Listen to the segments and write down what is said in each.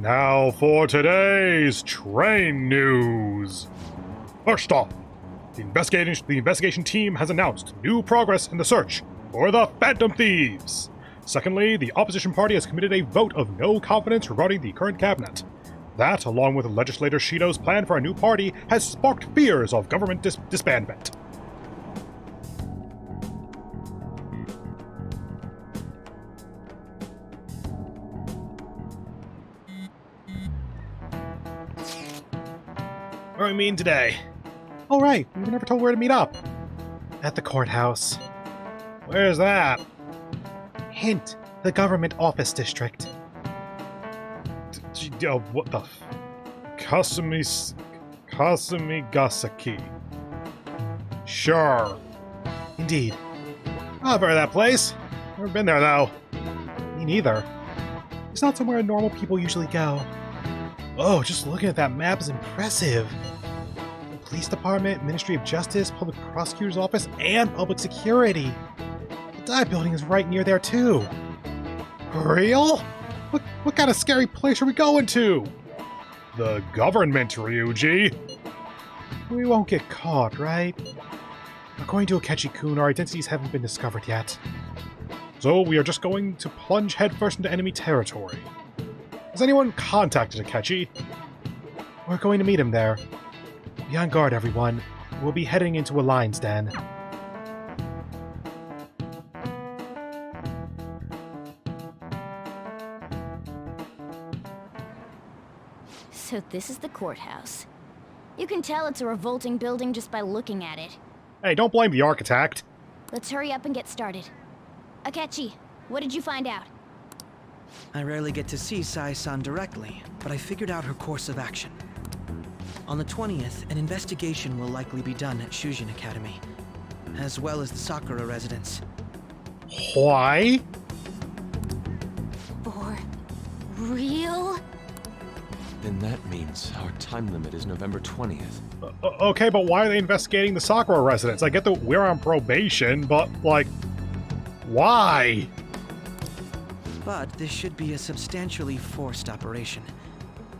Now for today's train news. First off, the investigation team has announced new progress in the search for the Phantom Thieves. Secondly, the opposition party has committed a vote of no confidence regarding the current cabinet. That, along with legislator Shido's plan for a new party, has sparked fears of government disbandment. What do we mean today? Oh right, we were never told where to meet up. At the courthouse. Where's that? Hint, the government office district. What the Kasumigasaki. Sure. Indeed. I've heard of that place. Never been there, though. Me neither. It's not somewhere normal people usually go. Oh, just looking at that map is impressive. The police department, Ministry of Justice, Public Prosecutor's Office, and Public Security. The dive building is right near there, too. Real? What kind of scary place are we going to? The government, Ryuji. We won't get caught, right? According to Akechi-kun, our identities haven't been discovered yet. So we are just going to plunge headfirst into enemy territory. Has anyone contacted Akechi? We're going to meet him there. Be on guard, everyone. We'll be heading into a lion's den. So this is the courthouse. You can tell it's a revolting building just by looking at it. Hey, don't blame the architect. Let's hurry up and get started. Akechi, what did you find out? I rarely get to see Sai-san directly, but I figured out her course of action. On the 20th, an investigation will likely be done at Shujin Academy, as well as the Sakura residence. Why? For real? Then that means our time limit is November 20th. Okay, but why are they investigating the Sakura residence? I get that we're on probation, but, like, why? But this should be a substantially forced operation.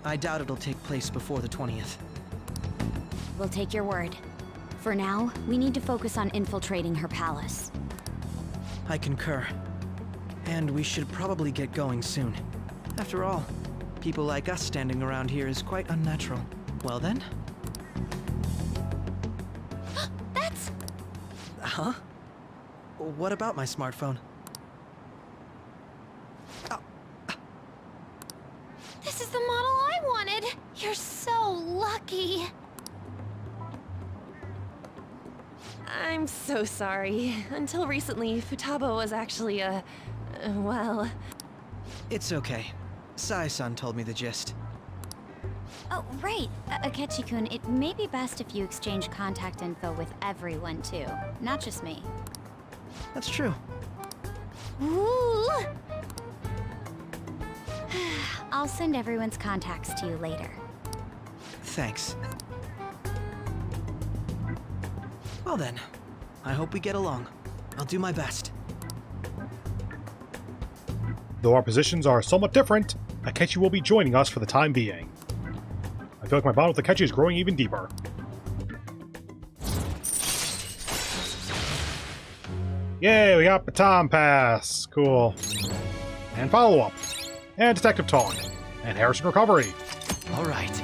I doubt it'll take place before the 20th. We'll take your word. For now, we need to focus on infiltrating her palace. I concur. And we should probably get going soon. After all, people like us standing around here is quite unnatural. Well then? That's... Huh? What about my smartphone? This is the model I wanted! You're so lucky! I'm so sorry. Until recently, Futaba was actually well... It's okay. Sai-san told me the gist. Oh, right. Akechi-kun, it may be best if you exchange contact info with everyone, too. Not just me. That's true. Ooh! I'll send everyone's contacts to you later. Thanks. Well then, I hope we get along. I'll do my best. Though our positions are somewhat different, Akechi will be joining us for the time being. I feel like my bond with Akechi is growing even deeper. Yay, we got Baton Pass. Cool. And follow-up. And Detective Talk. And Harrison Recovery. All right.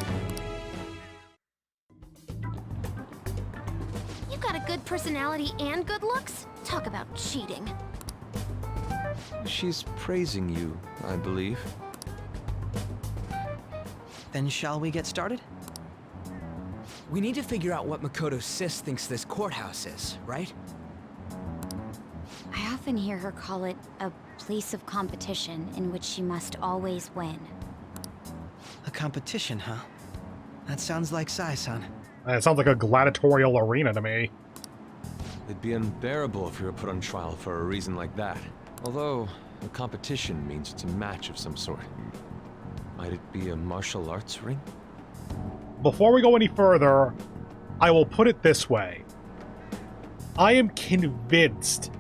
You got a good personality and good looks? Talk about cheating. She's praising you, I believe. Then shall we get started? We need to figure out what Makoto Sis thinks this courthouse is, right? I often hear her call it a place of competition in which she must always win. A competition, huh? That sounds like Sai-san. It sounds like a gladiatorial arena to me. It'd be unbearable if we were put on trial for a reason like that. Although, a competition means it's a match of some sort. Might it be a martial arts ring? Before we go any further, I will put it this way. I am convinced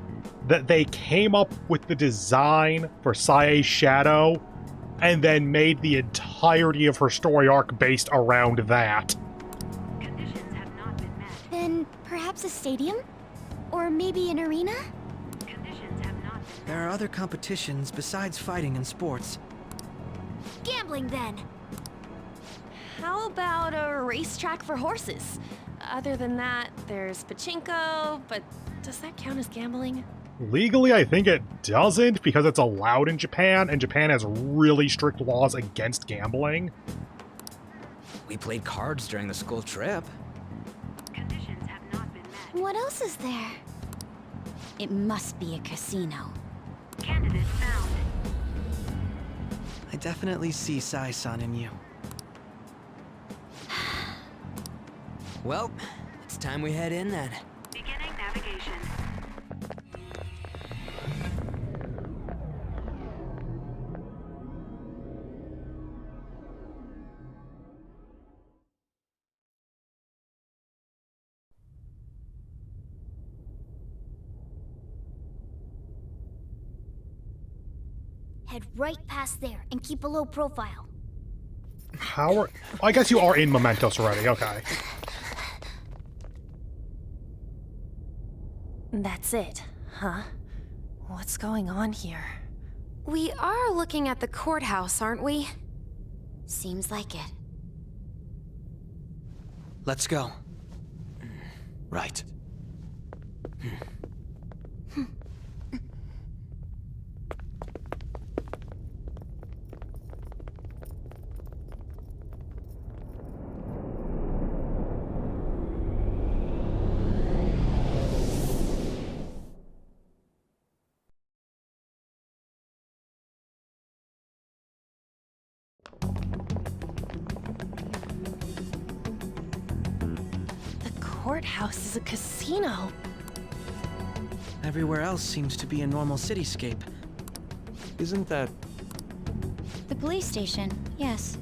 that they came up with the design for Sae's shadow and then made the entirety of her story arc based around that. Conditions have not been met. Then perhaps a stadium? Or maybe an arena? Conditions have not been There are other competitions besides fighting and sports. Gambling then! How about a racetrack for horses? Other than that, there's pachinko, but does that count as gambling? Legally, I think it doesn't because it's allowed in Japan, and Japan has really strict laws against gambling. We played cards during the school trip. Conditions have not been met. What else is there? It must be a casino. Candidate found. I definitely see Sai-san in you. Well, it's time we head in then. Beginning navigation. Head right past there and keep a low profile. How are... I guess you are in Mementos already, okay. That's it, huh? What's going on here? We are looking at the courthouse, aren't we? Seems like it. Let's go. Right. The courthouse is a casino. Everywhere else seems to be a normal cityscape. Isn't that... The police station, yes.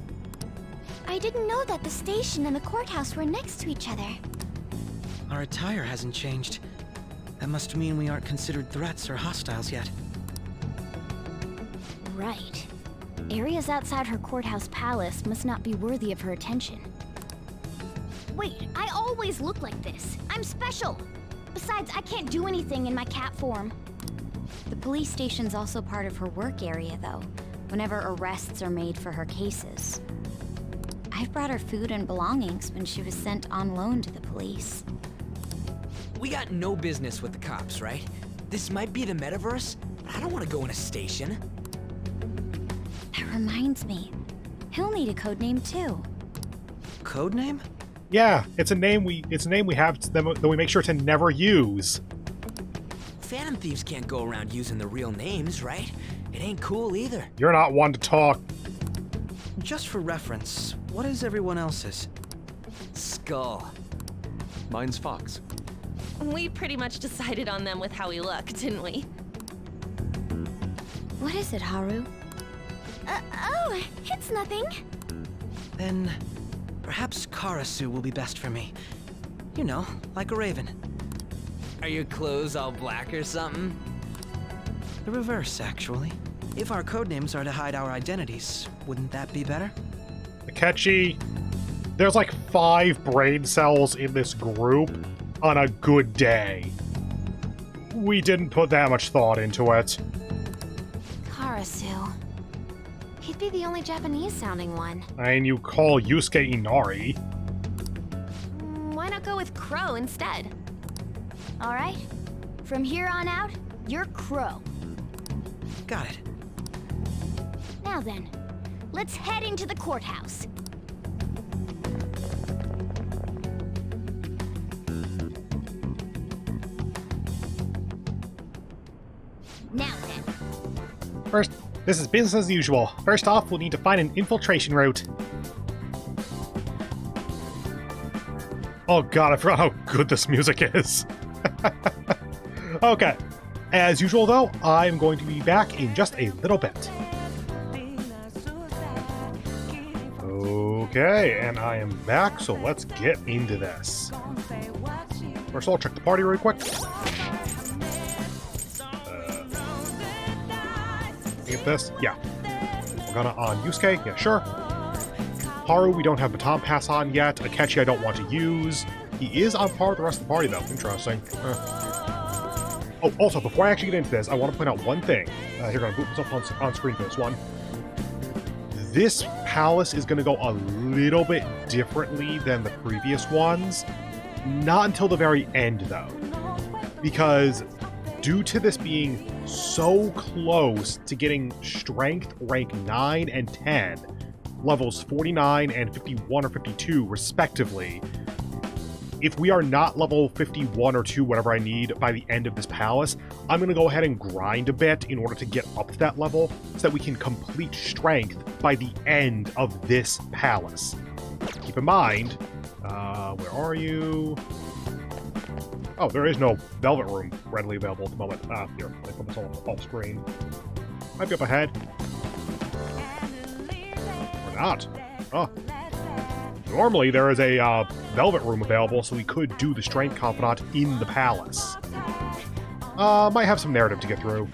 I didn't know that the station and the courthouse were next to each other. Our attire hasn't changed. That must mean we aren't considered threats or hostiles yet. Right. Areas outside her courthouse palace must not be worthy of her attention. Wait, I always look like this. I'm special. Besides, I can't do anything in my cat form. The police station's also part of her work area, though, whenever arrests are made for her cases. I've brought her food and belongings when she was sent on loan to the police. We got no business with the cops, right? This might be the metaverse, but I don't want to go in a station. That reminds me, he'll need a code name too. Codename? Yeah, it's a name we have that we make sure to never use. Phantom thieves can't go around using the real names, right? It ain't cool either. You're not one to talk. Just for reference, what is everyone else's? Skull. Mine's Fox. We pretty much decided on them with how we look, didn't we? What is it, Haru? Oh, it's nothing. Then perhaps Karasu will be best for me. You know, like a raven. Are your clothes all black or something? The reverse, actually. If our codenames are to hide our identities, wouldn't that be better? Akechi, there's like 5 brain cells in this group on a good day. We didn't put that much thought into it. Karasu. He'd be the only Japanese-sounding one. And you call Yusuke Inari. Why not go with Crow instead? All right. From here on out, you're Crow. Got it. Now then, let's head into the courthouse. Now then. First, this is business as usual. First off, we'll need to find an infiltration route. Oh god, I forgot how good this music is. Okay. As usual, though, I'm going to be back in just a little bit. Okay, and I am back, so let's get into this. First of all, check the party real quick. Get this? Yeah. We're gonna on Yusuke, yeah, sure. Haru, we don't have Baton Pass on yet. Akechi, I don't want to use. He is on par with the rest of the party, though. Interesting. Oh, also, before I actually get into this, I want to point out one thing. Here, I'm going to boot myself on screen for this one. This palace is going to go a little bit differently than the previous ones. Not until the very end, though. Because due to this being so close to getting Strength rank 9 and 10, levels 49 and 51 or 52, respectively, if we are not level 51 or 2, whatever I need, by the end of this palace, I'm going to go ahead and grind a bit in order to get up to that level so that we can complete Strength by the end of this palace. Keep in mind, where are you? Oh, there is no Velvet Room readily available at the moment. Here, I put this off screen. Might be up ahead. Or not. Oh. Normally there is a Velvet Room available, so we could do the Strength Confidant in the palace. Might have some narrative to get through.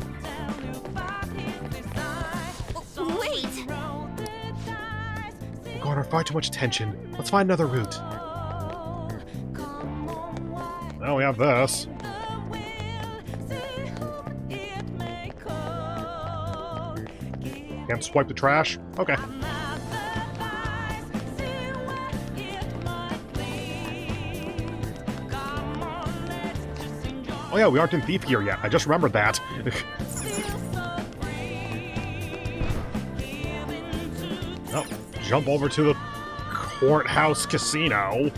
Wait! We're going under far too much attention. Let's find another route. Well, we have this. Can't swipe the trash? Okay. Oh yeah, we aren't in Thief Gear yet. I just remembered that. Oh, jump over to the Courthouse Casino.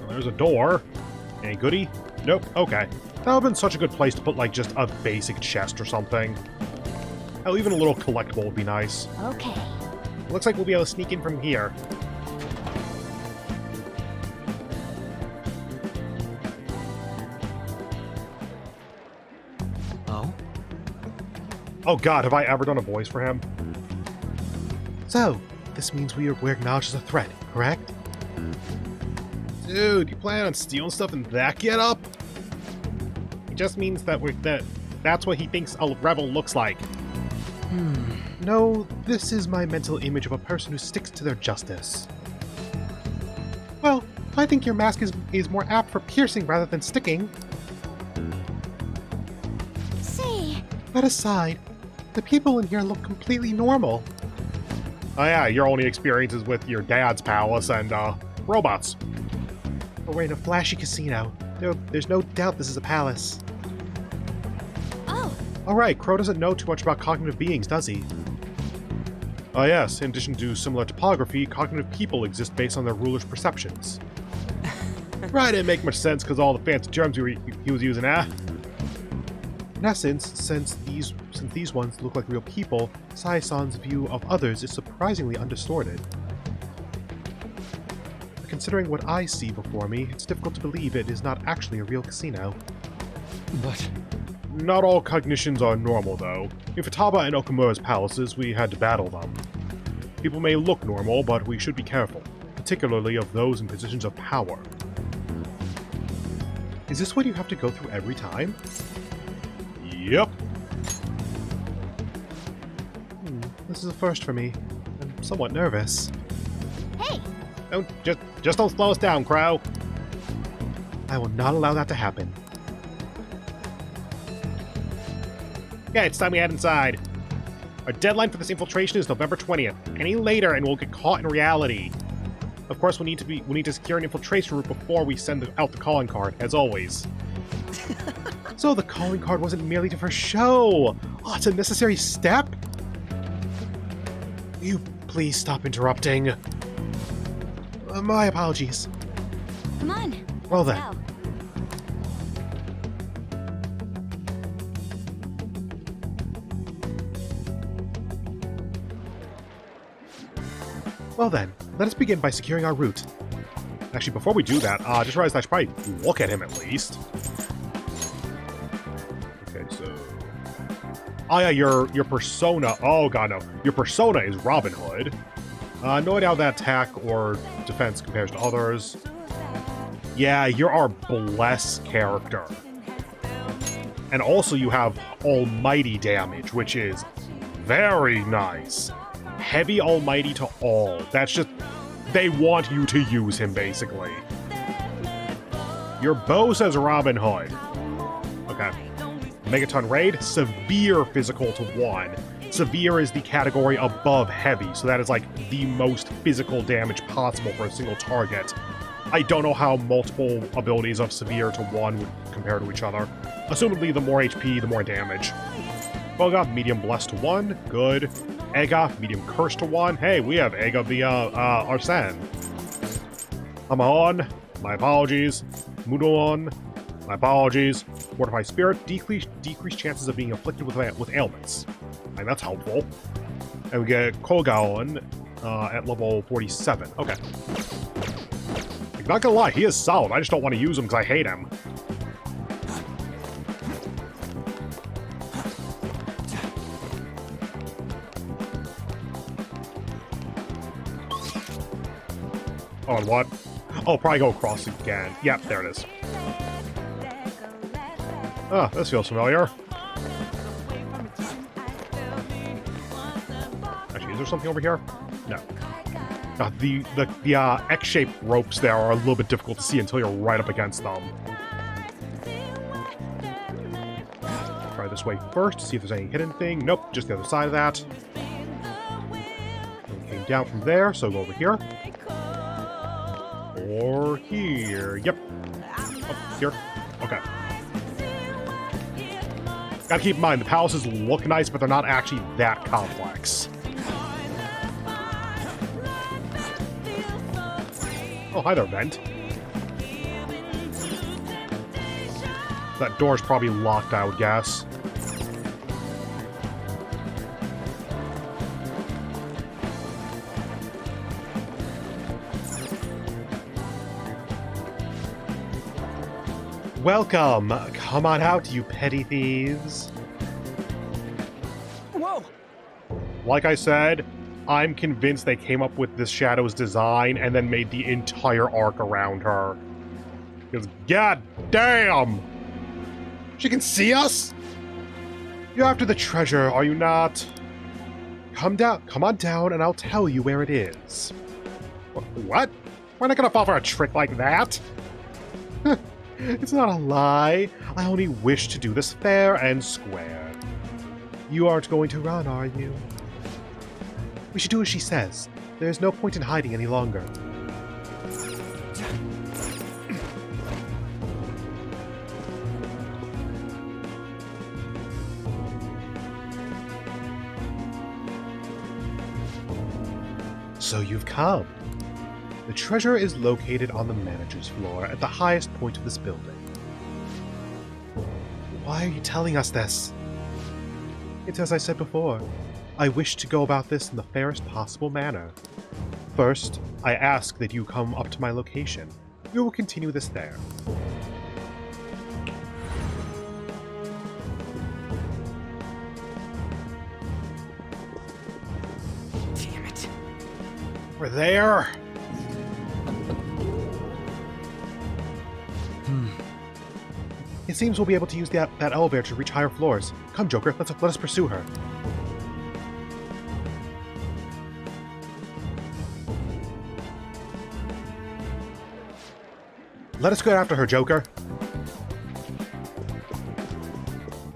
Well, there's a door. Any goodie? Nope. Okay. That would have been such a good place to put, like, just a basic chest or something. Hell, even a little collectible would be nice. Okay. Looks like we'll be able to sneak in from here. Oh? Oh god, have I ever done a voice for him? So, this means we're acknowledged as a threat, correct? Dude, you plan on stealing stuff in that getup? It just means that that's what he thinks a rebel looks like. No, this is my mental image of a person who sticks to their justice. Well, I think your mask is more apt for piercing rather than sticking. Say, That aside, the people in here look completely normal. Oh yeah, your only experiences with your dad's palace and, robots. But we're in a flashy casino. There's no doubt this is a palace. oh, Alright, Crow doesn't know too much about cognitive beings, does he? Oh yes, in addition to similar topography, cognitive people exist based on their ruler's perceptions. Right, didn't make much sense because all the fancy terms he was using, ah? In essence, since these ones look like real people, Sai-san's view of others is surprisingly undistorted. Considering what I see before me, it's difficult to believe it is not actually a real casino. But Not all cognitions are normal, though. In Futaba and Okamura's palaces, we had to battle them. People may look normal, but we should be careful, particularly of those in positions of power. Is this what you have to go through every time? Yep. This is a first for me. I'm somewhat nervous. hey, Just don't slow us down, Crow. I will not allow that to happen. Okay, it's time we head inside. Our deadline for this infiltration is November 20th. Any later and we'll get caught in reality. Of course, we need to secure an infiltration route before we send out the calling card, as always. So the calling card wasn't merely for show. Oh, it's a necessary step? Will you please stop interrupting? My apologies. come on. Well let's then. go. Well then, let us begin by securing our route. Actually, before we do that, just realized I should probably look at him at least. Okay, so... Oh yeah, your persona... Oh god, no. Your persona is Robin Hood. No idea how that attack or defense compares to others. Yeah, you're our bless character. And also you have almighty damage, which is very nice. Heavy almighty to all. That's just... they want you to use him, basically. Your bow says Robin Hood. Okay. Megaton Raid, severe physical to 1. Severe is the category above heavy, so that is like the most physical damage possible for a single target. I don't know how multiple abilities of severe to 1 would compare to each other. Assumedly, the more HP, the more damage. Boga, medium blessed to 1. Good. Ega, medium curse to 1. Hey, we have Ega the Arsene. Hamahon, my apologies. Mudon, my apologies. Mortify Spirit, decreased chances of being afflicted with ailments. And that's helpful. And we get Kolgaon at level 47. Okay. Not gonna lie, he is solid. I just don't want to use him because I hate him. Oh, and what? Oh, probably go across again. Yep, there it is. Ah, this feels familiar. Actually, is there something over here? No. The X-shaped ropes there are a little bit difficult to see until you're right up against them. Try this way first to see if there's any hidden thing. Nope, just the other side of that. We came down from there, so go over here. Or here. Yep. Oh, here. Okay. Gotta keep in mind, the palaces look nice, but they're not actually that complex. Oh, hi there, vent. That door's probably locked, I would guess. Welcome! Come on out, you petty thieves. Whoa! Like I said, I'm convinced they came up with this Shadow's design and then made the entire arc around her. Because, god damn! She can see us? You're after the treasure, are you not? Come on down and I'll tell you where it is. What? We're not gonna fall for a trick like that! It's not a lie. I only wish to do this fair and square. You aren't going to run, are you? We should do as she says. There's no point in hiding any longer. So you've come. The treasure is located on the manager's floor at the highest point of this building. Why are you telling us this? It's as I said before. I wish to go about this in the fairest possible manner. First, I ask that you come up to my location. We will continue this there. Damn it. We're there! It seems we'll be able to use that elevator to reach higher floors. Come, Joker, let us pursue her. Let us go after her, Joker.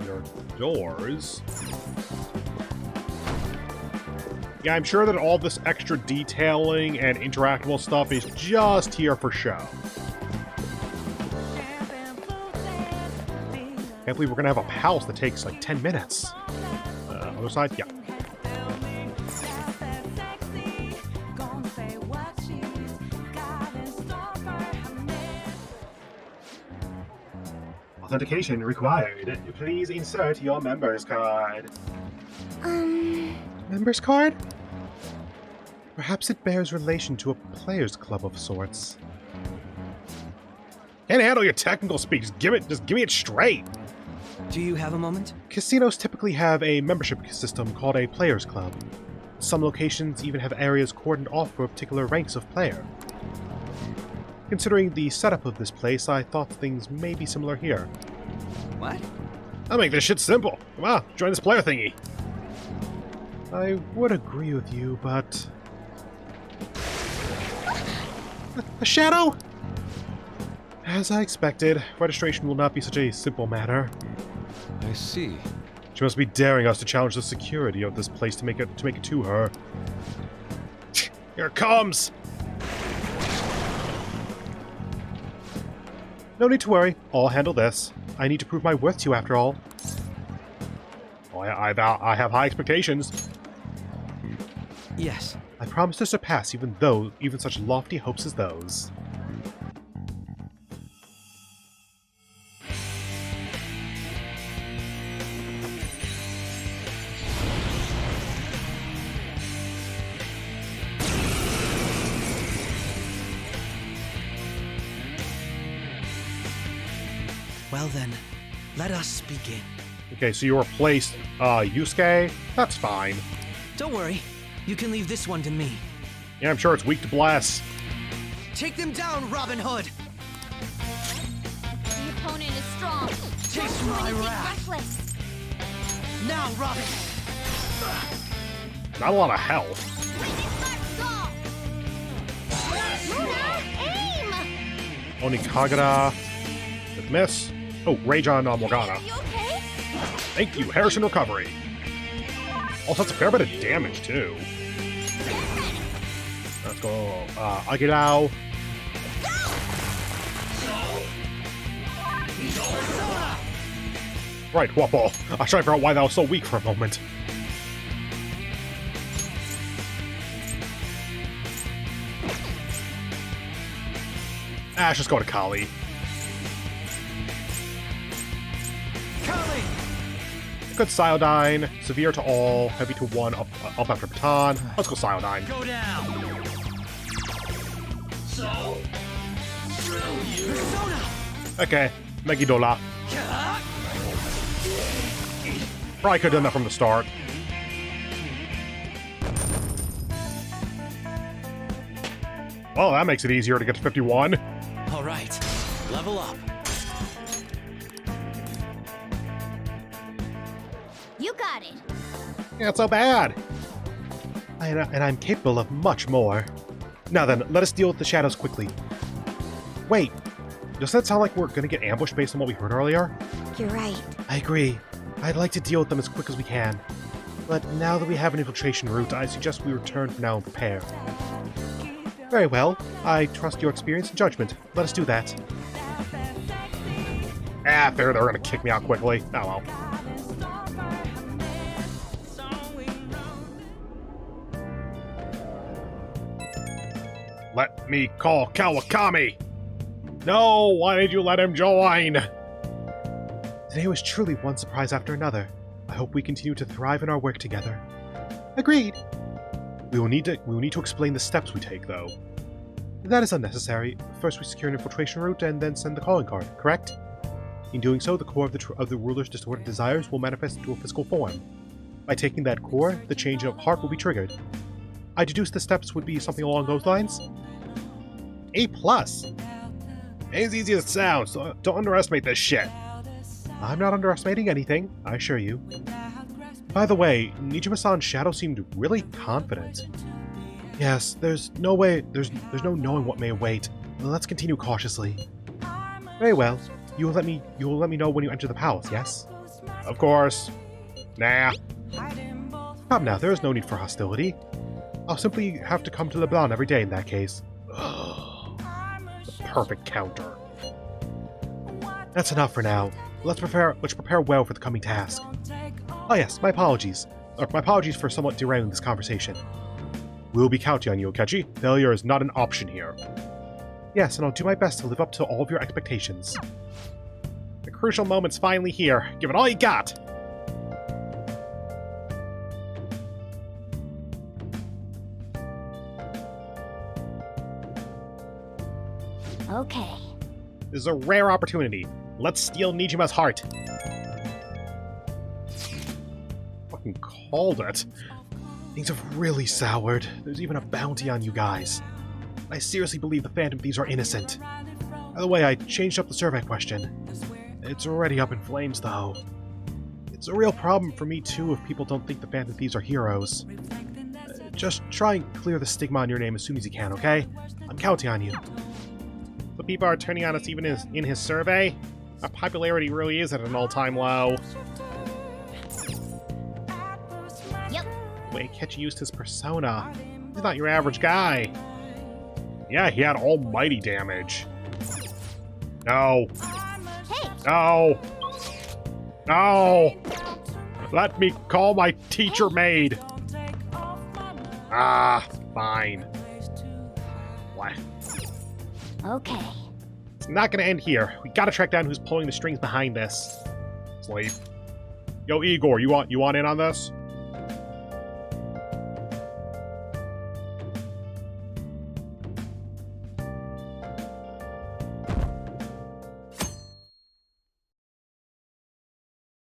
Your doors. Yeah, I'm sure that all this extra detailing and interactable stuff is just here for show. Can't believe we're gonna have a palace that takes like 10 minutes. Other side? Yeah. Authentication required. Please insert your member's card. Member's card? Perhaps it bears relation to a players' club of sorts. Can't handle your technical speak. Just give me it straight. Do you have a moment? Casinos typically have a membership system called a players' club. Some locations even have areas cordoned off for particular ranks of player. Considering the setup of this place, I thought things may be similar here. What? I'll make this shit simple. Come on, join this player thingy. I would agree with you, but... A shadow? As I expected, registration will not be such a simple matter. I see. She must be daring us to challenge the security of this place to make it to her. Here it comes! No need to worry. I'll handle this. I need to prove my worth to you after all. Oh, I have high expectations. Yes. I promise to surpass even such lofty hopes as those. Well then, let us begin. Okay, so you replaced Yusuke? That's fine. Don't worry, you can leave this one to me. Yeah, I'm sure it's weak to bless. Take them down, Robin Hood! The opponent is strong. Taste Don't do my anything wrath. reckless. Now, Robin! Not a lot of health. Aim! Onikagara. With miss. Oh, Rage on Morgana. You okay? Thank you, Harrison Recovery. Also, that's a fair bit of damage, too. Let's go, Agilao. Right, Wappo. I was trying to figure out why that was so weak for a moment. Let's just go to Kali. Kali! Good Cyodyne. Severe to all. Heavy to one. Up after Baton. Let's go Cyodyne. Go down! Persona! Okay. Megidola. Probably could have done that from the start. Well, that makes it easier to get to 51. All right, level up. You got it. Yeah, it's so bad. And I'm capable of much more. Now then, let us deal with the shadows quickly. Wait, does that sound like we're gonna get ambushed based on what we heard earlier? You're right. I agree. I'd like to deal with them as quick as we can. But now that we have an infiltration route, I suggest we return for now and prepare. Very well. I trust your experience and judgment. Let us do that. Ah, they're gonna kick me out quickly. Oh well. Let me call Kawakami! No, why did you let him join? Today was truly one surprise after another. I hope we continue to thrive in our work together. Agreed. We will need to explain the steps we take, though. That is unnecessary. First we secure an infiltration route and then send the calling card, correct? In doing so, the core of the ruler's distorted desires will manifest into a physical form. By taking that core, the change of heart will be triggered. I deduce the steps would be something along those lines? A+. Ain't as easy as it sounds, so don't underestimate this shit. I'm not underestimating anything, I assure you. By the way, Nijima-san's shadow seemed really confident. Yes, there's no knowing what may await. Let's continue cautiously. Very well. You will let me know when you enter the palace, yes? Of course. Nah. Come now, there is no need for hostility. I'll simply have to come to Leblon every day in that case. The perfect counter. That's enough for now. Let's prepare well for the coming task. Oh yes, my apologies. My apologies for somewhat derailing this conversation. We will be counting on you, Okechi. Failure is not an option here. Yes, and I'll do my best to live up to all of your expectations. The crucial moment's finally here. Give it all you got! Okay. This is a rare opportunity. Let's steal Nijima's heart. Fucking called it. Things have really soured. There's even a bounty on you guys. I seriously believe the Phantom Thieves are innocent. By the way, I changed up the survey question. It's already up in flames, though. It's a real problem for me, too, if people don't think the Phantom Thieves are heroes. Just try and clear the stigma on your name as soon as you can, okay? I'm counting on you. The people are turning on us even in his survey? Our popularity really is at an all-time low. Yep. The way Ketchy used his persona. He's not your average guy. Yeah, he had almighty damage. No. Hey! No! No! Let me call my teacher maid! Ah, fine. What? Okay. It's not gonna end here. We gotta track down who's pulling the strings behind this. Sleep. Yo, Igor, you want in on this?